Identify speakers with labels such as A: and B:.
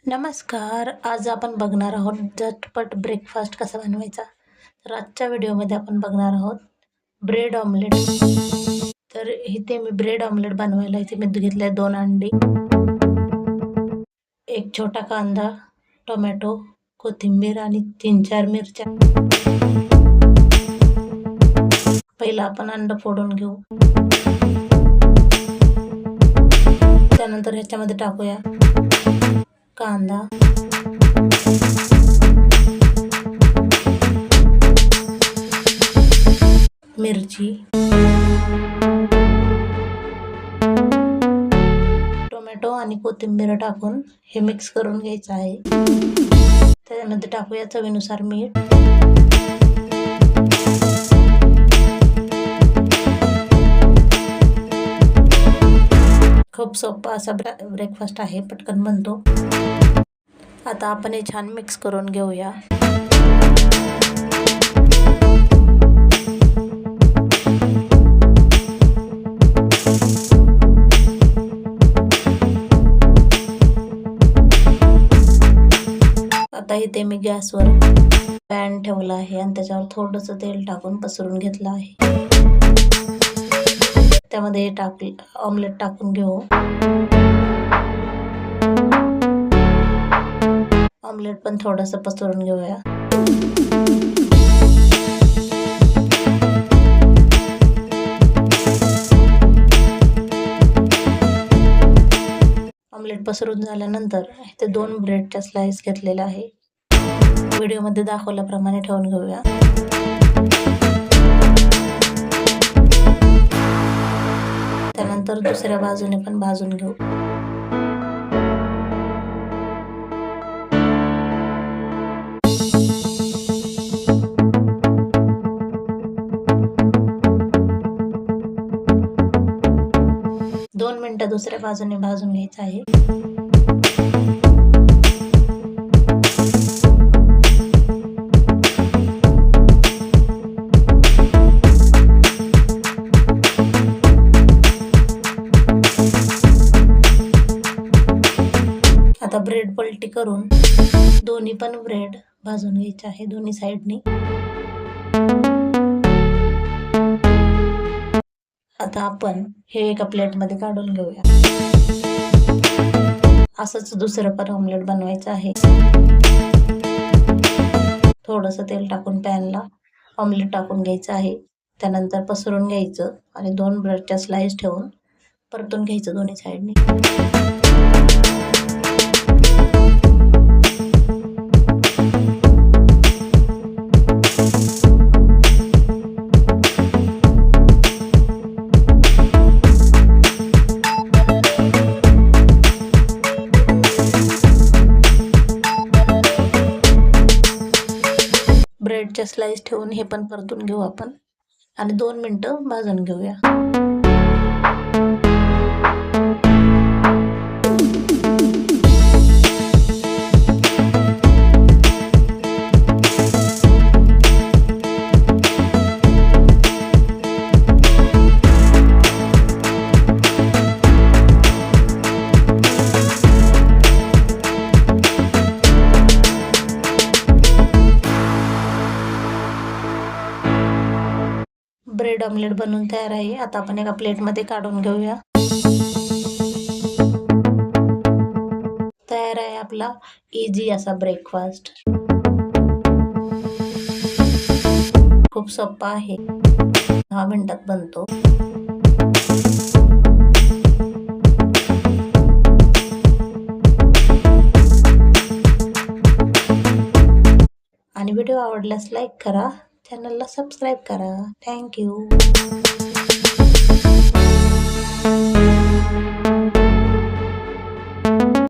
A: नमस्कार. आज आपण बघणार आहोत झटपट ब्रेकफास्ट कसा बनवायचा. तर आजच्या व्हिडिओमध्ये आपण बघणार आहोत ब्रेड ऑमलेट. तर इथे मी ब्रेड ऑमलेट बनवायला इथे मी घेतले 2 अंडी, एक छोटा कांदा, टोमॅटो, कोथिंबीर आणि 3-4 मिरच्या. पहिला आपण अंड फोडून घेऊ. त्यानंतर ह्याच्यामध्ये टाकूया कांदा, मिरची, टोमॅटो आणि कोथिंबीर टाकून हे मिक्स करून घ्यायचं आहे. त्यामध्ये टाकूया चवीनुसार मीठ. खूप सोपा असा ब्रेकफास्ट आहे, पटकन बनतो. आता आपण हे छान मिक्स करून घेऊया. आता इथे मी गॅसवर पॅन ठेवला आहे आणि त्याच्यावर थोडंसं तेल टाकून पसरून घेतलं आहे. त्यामध्ये ऑमलेट टाकून घेऊ. ऑमलेट पण थोडंसं पसरून घेऊया. ऑमलेट पसरून झाल्यानंतर इथे 2 ब्रेडच्या स्लाइस घेतलेल्या आहे. व्हिडिओमध्ये दाखवल्याप्रमाणे ठेवून घेऊया. त्यानंतर दुसऱ्या बाजूने पण भाजून घेऊ. दोन मिनिटं दुसऱ्या बाजूने भाजून घ्यायचं आहे. आता ब्रेड पलटी करून दोन्ही पण ब्रेड भाजून घ्यायचे आहे दोन्ही साइडनी. आता आपण हे एका प्लेटमध्ये काढून घेऊया. असंच दुसरं पण ऑमलेट बनवायचं आहे. थोडंसं तेल टाकून पॅनला ऑमलेट टाकून घ्यायचं आहे. त्यानंतर पसरून घ्यायचं आणि 2 ब्रेडच्या स्लाइस ठेवून परतून घ्यायचं दोन्ही साइडनी. ब्रेडच्या स्लाइस ठेवून हे पण परतून घेऊ आपण आणि 2 मिनिटं भाजून घेऊया. ब्रेड ऑमलेट बनवून तयार आहे. आता आपण एका प्लेटमध्ये काढून घेऊया. तयार आहे आपला इझी असा ब्रेकफास्ट. खूप सोपा आहे, 10 मिनिटात बनतो. आणि व्हिडिओ आवडल्यास लाईक करा, चॅनलला सबस्क्राईब करा. थँक्यू.